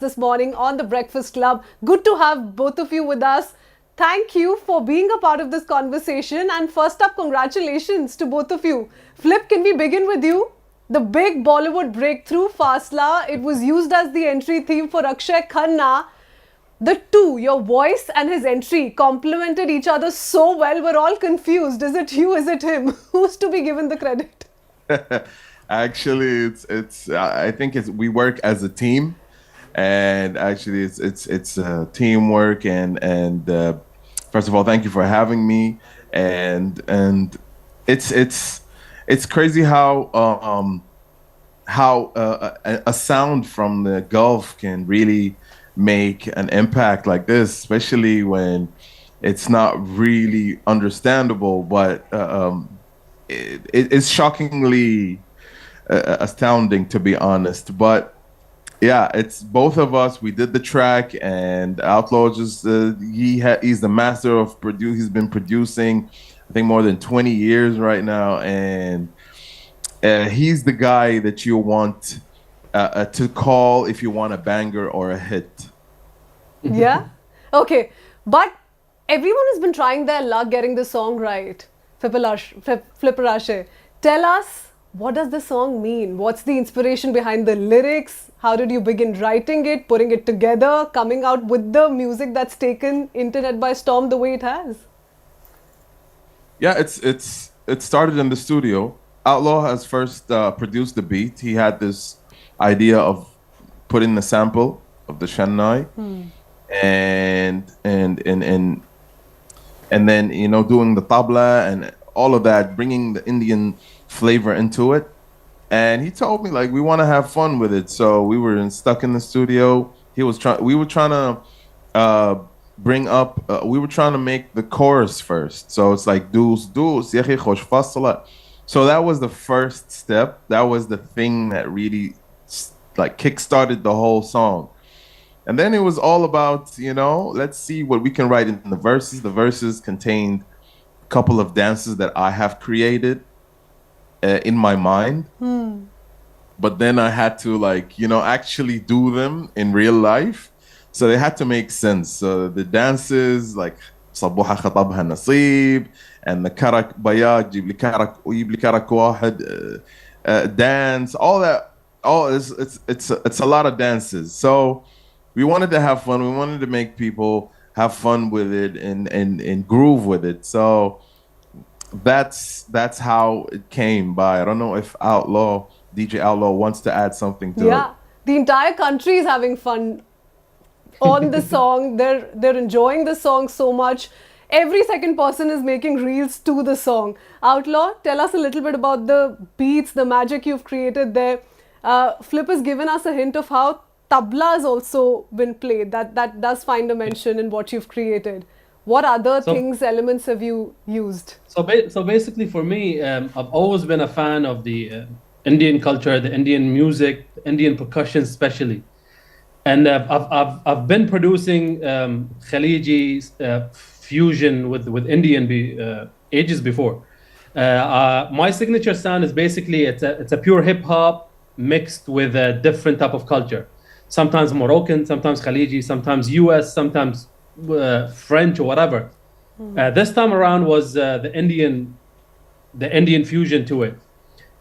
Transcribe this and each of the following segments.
this morning on the Breakfast Club. Good to have both of you with us. Thank you for being a part of this conversation. And first up, congratulations to both of you. Flip, can we begin with you? The big Bollywood breakthrough, Fasla, it was used as the entry theme for Akshaye Khanna. The two, your voice and his entry, complemented each other so well. We're all confused. Is it you? Is it him? Who's to be given the credit? Actually, I think we work as a team, and actually it's teamwork. And first of all, thank you for having me. And it's crazy how a sound from the Gulf can really make an impact like this, especially when it's not really understandable, but it's shockingly astounding, to be honest. But yeah, it's both of us. We did the track, and Outlaw just he's the master of He's been producing, I think, more than 20 years right now, and he's the guy that you want to call if you want a banger or a hit. Yeah? Okay. But everyone has been trying their luck getting the song right. Flipperashe. Tell us, what does the song mean? What's the inspiration behind the lyrics? How did you begin writing it, putting it together, coming out with the music that's taken internet by storm the way it has? Yeah, it started in the studio. Outlaw has first produced the beat. He had this idea of putting the sample of the Chennai, and then, you know, doing the tabla and all of that, bringing the Indian flavor into it. And he told me, like, we want to have fun with it. So we were stuck in the studio. We were trying to we were trying to make the chorus first. So it's like doos yahi khosh fasala. So that was the first step. That was the thing that really like kickstarted the whole song. And then it was all about, you know, let's see what we can write in the verses. The verses contained a couple of dances that I have created in my mind. But then I had to, like, you know, actually do them in real life. So they had to make sense. So the dances, like صبوحة خطبها نصيب, and the karak bayag, جيب لي كرك ويجيب لي كرك واحد, dance, all that. It's a lot of dances. So we wanted to have fun. We wanted to make people have fun with it and groove with it. So that's how it came by. I don't know if DJ Outlaw wants to add something to it. Yeah, the entire country is having fun on the song. They're enjoying the song so much. Every second person is making reels to the song. Outlaw, tell us a little bit about the beats, the magic you've created there. Flip has given us a hint of how tabla has also been played. That does find a mention in what you've created. What other elements have you used? So basically, for me, I've always been a fan of the Indian culture, the Indian music, the Indian percussion especially. And I've been producing Khaliji fusion with Indian ages before. My signature sound is basically it's a pure hip hop mixed with a different type of culture. Sometimes Moroccan, sometimes Khaliji, sometimes US, sometimes French or whatever. This time around was the Indian fusion to it.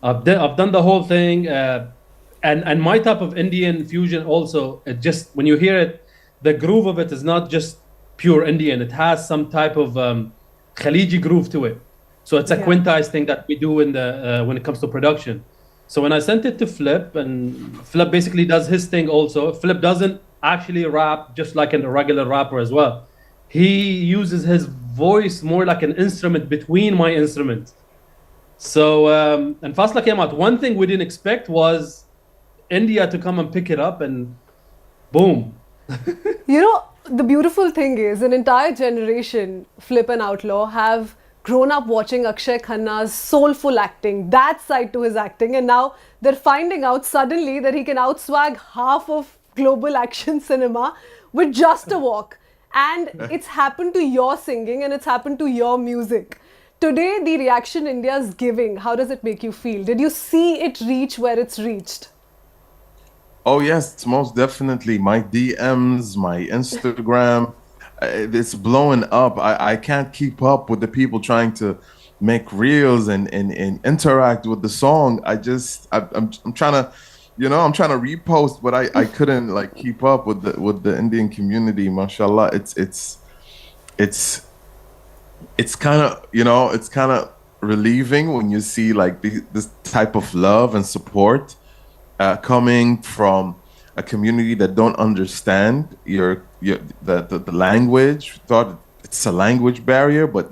I've done the whole thing, and my type of Indian fusion also. It just, when you hear it, the groove of it is not just pure Indian. It has some type of Khaliji groove to it. So it's a quintized thing that we do in the when it comes to production. So when I sent it to Flip, and Flip basically does his thing also. Flip doesn't actually rap just like a regular rapper as well. He uses his voice more like an instrument between my instruments. So, and Fasla came out. One thing we didn't expect was India to come and pick it up, and boom. You know, the beautiful thing is an entire generation, Flip and Outlaw, have grown up watching Akshaye Khanna's soulful acting, that side to his acting, and now they're finding out suddenly that he can outswag half of global action cinema with just a walk. And it's happened to your singing, and it's happened to your music. Today, the reaction India is giving, how does it make you feel? Did you see it reach where it's reached? Oh yes, most definitely. My DMs, my Instagram, it's blowing up. I can't keep up with the people trying to make reels and interact with the song. I'm trying to, I'm trying to repost, but I couldn't like keep up with the Indian community. Mashallah, it's it's kind of it's kind of relieving when you see like this type of love and support coming from a community that don't understand the language. Thought it's a language barrier, but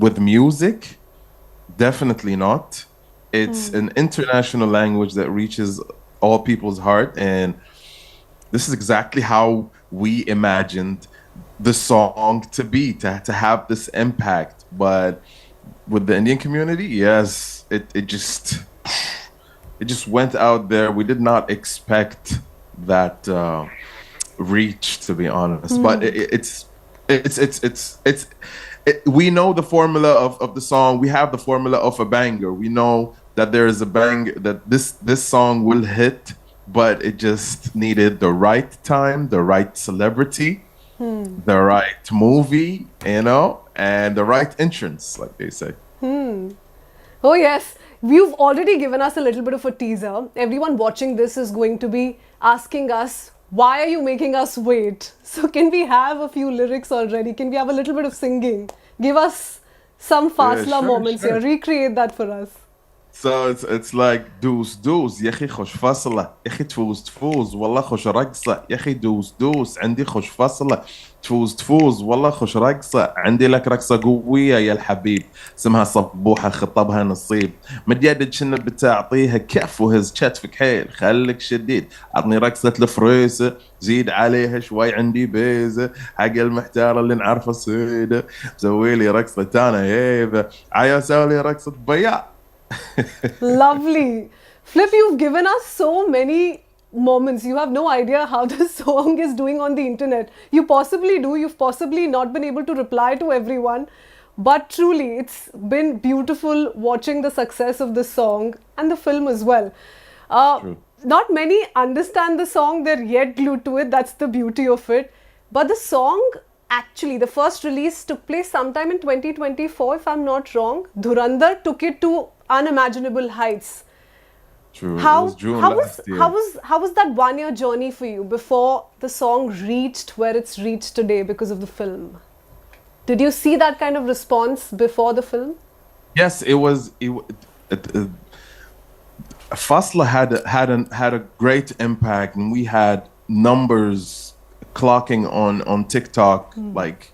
with music, definitely not. It's an international language that reaches all people's heart, and this is exactly how we imagined the song to be, to have this impact. But with the Indian community, yes, it just went out there. We did not expect that reach, to be honest. But we know the formula of the song. We have the formula of a banger. We know that there is a bang, that this song will hit, but it just needed the right time, the right celebrity, the right movie, and the right entrance, like they say. Oh yes, you've already given us a little bit of a teaser. Everyone watching this is going to be asking us, why are you making us wait? So can we have a few lyrics already? Can we have a little bit of singing? Give us some Fasla moments here. Recreate that for us. So it's like دوس دوس يا اخي خوش فاصلة يا اخي تفوز والله خوش رقصة يا اخي دوس عندي خوش فاصلة تفوز والله خوش رقصة عندي لك رقصة قوية يا الحبيب اسمها صبوحة خطبها نصيب مديادة شنو بتعطيها كف وهز كتفك حيل خليك شديد عطني رقصة الفريسة زيد عليها شوي عندي بيزة حق المحتار اللي نعرفه صيدة سوي لي رقصة انا هيبة عيا سوي لي رقصة بياع. Lovely. Flip, you've given us so many moments. You have no idea how this song is doing on the internet. You possibly do. You've possibly not been able to reply to everyone. But truly, it's been beautiful watching the success of the song and the film as well. Not many understand the song. They're yet glued to it. That's the beauty of it. But the song, actually, the first release took place sometime in 2024, if I'm not wrong. Dhurandhar took it to unimaginable heights. True. How was that 1 year journey for you before the song reached where it's reached today because of the film? Did you see that kind of response before the film? Yes, it was. Fasla had a great impact, and we had numbers clocking on TikTok, like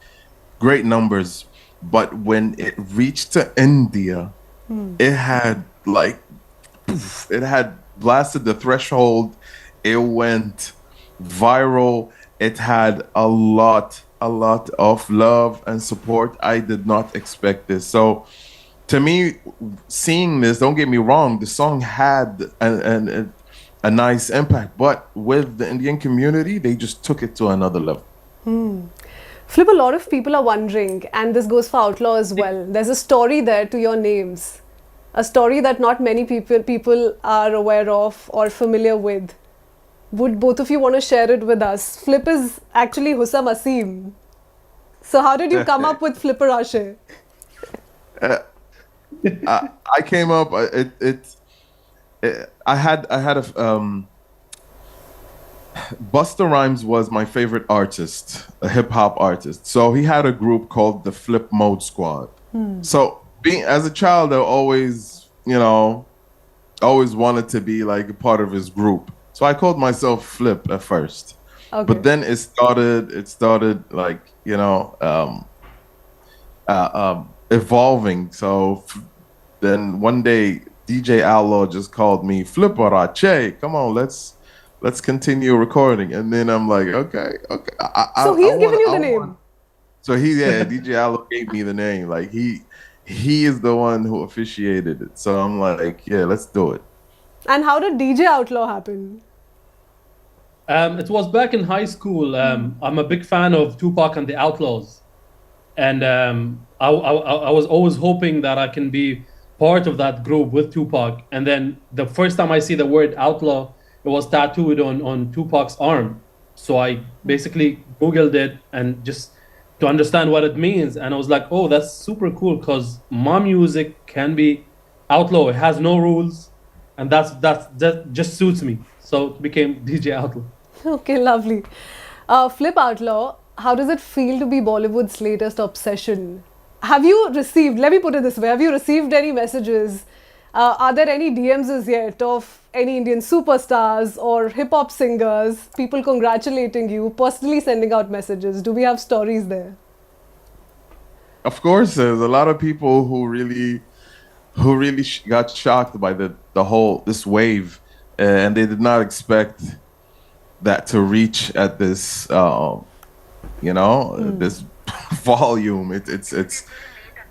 great numbers. But when it reached to India, it had like, poof, it had blasted the threshold. It went viral. It had a lot of love and support. I did not expect this. So to me, seeing this, don't get me wrong, the song had a nice impact, but with the Indian community, they just took it to another level. Flip, a lot of people are wondering, and this goes for Outlaw as well. There's a story there to your names, a story that not many people are aware of or familiar with. Would both of you want to share it with us? Flip is actually Hussam Asim. So how did you come up with Flipper Akshaye? I came up. I had a. Busta Rhymes was my favorite artist, a hip hop artist. So he had a group called the Flip Mode Squad. So being as a child, I always, always wanted to be like a part of his group. So I called myself Flip at first. Okay. But then it started like, evolving. So then one day DJ Outlaw just called me Flipper Akshaye. Come on, let's continue recording. And then I'm like, okay. So he's giving you the name. So DJ Outlaw gave me the name. Like he is the one who officiated it. So I'm like, yeah, let's do it. And how did DJ Outlaw happen? It was back in high school. I'm a big fan of Tupac and the Outlaws. And I was always hoping that I can be part of that group with Tupac. And then the first time I see the word outlaw it was tattooed on Tupac's arm. So I basically Googled it and just to understand what it means. And I was like, oh, that's super cool because my music can be outlaw. It has no rules. And that just suits me. So it became DJ Outlaw. Okay, lovely. Flip Outlaw, how does it feel to be Bollywood's latest obsession? Have you received, let me put it this way, have you received any messages? Are there any DMs as yet of any Indian superstars or hip-hop singers, people congratulating you, personally sending out messages? Do we have stories there? Of course, there's a lot of people who really got shocked by the whole this wave, and they did not expect that to reach at this this volume. It's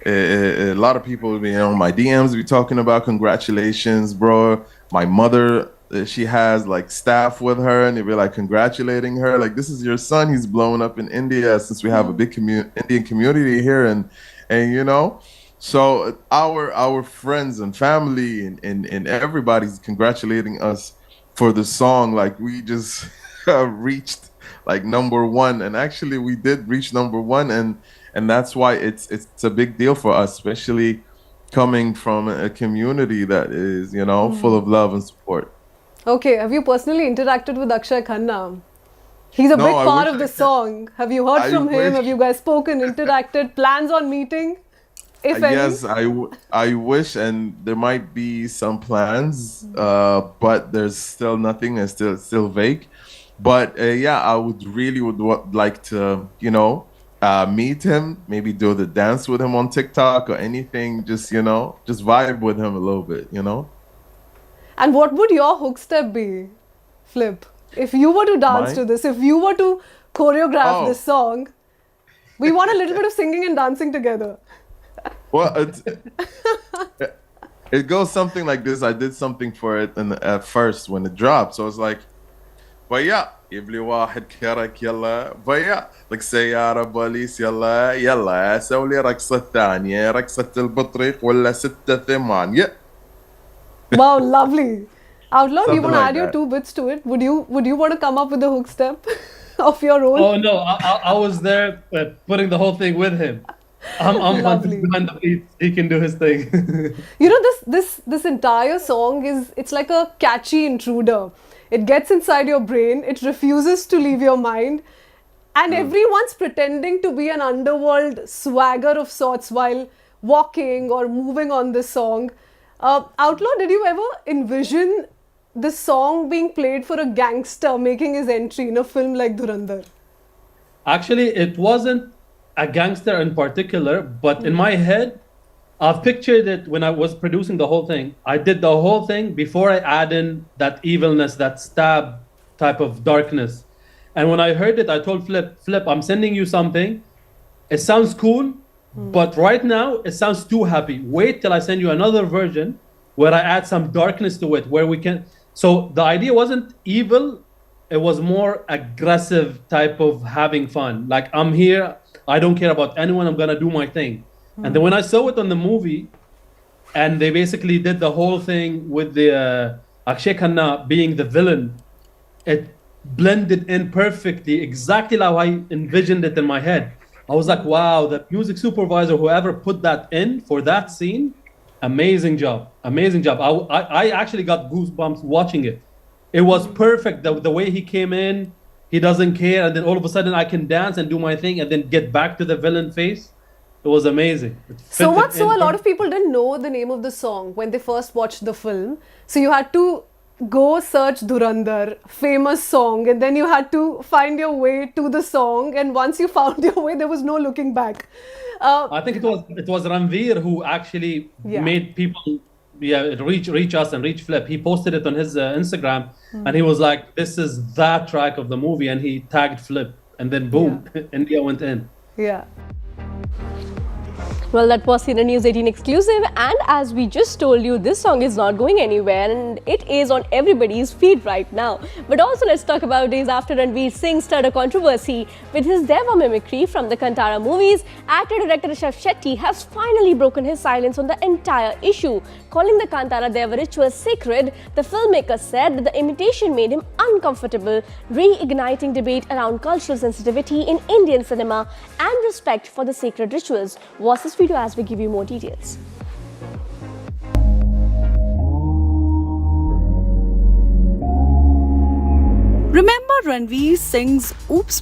a lot of people my DMs be talking about congratulations, bro. My mother, she has like staff with her, and they be like congratulating her, like, this is your son, he's blown up in India, since we have a big Indian community here, and so our friends and family and everybody's congratulating us for the song. Like, we just reached like #1, and actually we did reach #1, and that's why it's a big deal for us, especially coming from a community that is full of love and support. Okay, have you personally interacted with Akshaye Khanna? He's a big part of the song. Have you heard from him? Have you guys spoken, interacted, plans on meeting? If any? Yes, I wish, and there might be some plans, but there's still nothing. It's still vague. But I would like to, meet him, maybe do the dance with him on TikTok or anything. Just vibe with him a little bit, And what would your hook step be, Flip? If you were to dance to this, if you were to choreograph this song, we want a little bit of singing and dancing together. Well, it goes something like this. I did something for it at first when it dropped. So it's like, Baya, يبلي واحد كرك يلا Baya, like سيارة بوليس يلا يلا سوي رقصة ثانية رقصة البطريق ولا 6 8. Wow, lovely. Outlaw, do you Something want to like add your that. 2 bits to it? Would you want to come up with a hook step of your own? Oh no, I was there putting the whole thing with him. I'm Lovely. behind the beat. He can do his thing. This entire song it's like a catchy intruder. It gets inside your brain. It refuses to leave your mind. And everyone's pretending to be an underworld swagger of sorts while walking or moving on this song. Outlaw, did you ever envision this song being played for a gangster making his entry in a film like Dhurandhar? Actually, it wasn't a gangster in particular, but in my head, I've pictured it when I was producing the whole thing. I did the whole thing before I add in that evilness, that stab type of darkness. And when I heard it, I told Flip, I'm sending you something. It sounds cool, but right now it sounds too happy. Wait till I send you another version where I add some darkness to it, where we can. So the idea wasn't evil. It was more aggressive type of having fun. Like, I'm here. I don't care about anyone. I'm going to do my thing. And then when I saw it on the movie, and they basically did the whole thing with the Akshaye Khanna being the villain, it blended in perfectly, exactly how I envisioned it in my head. I was like, wow, the music supervisor, whoever put that in for that scene, amazing job. Amazing job. I actually got goosebumps watching it. It was perfect. The way he came in, he doesn't care. And then all of a sudden I can dance and do my thing and then get back to the villain face. It was amazing. So much so, a lot of people didn't know the name of the song when they first watched the film. So you had to go search Dhurandhar, famous song, and then you had to find your way to the song. And once you found your way, there was no looking back. I think it was Ranveer who actually made people reach us and reach Flip. He posted it on his Instagram, and he was like, "This is that track of the movie," and he tagged Flip, and then boom, India went in. Yeah. Well, that was CNN News 18 exclusive, and as we just told you, this song is not going anywhere and it is on everybody's feed right now. But also let's talk about days after Ranveer Singh stirred a controversy with his Deva mimicry from the Kantara movies. Actor-director Rishabh Shetty has finally broken his silence on the entire issue, calling the Kantara Deva ritual sacred, the filmmaker said that the imitation made him uncomfortable, reigniting debate around cultural sensitivity in Indian cinema and respect for the sacred rituals. Watch this video as we give you more details. Remember Ranveer Singh's Oops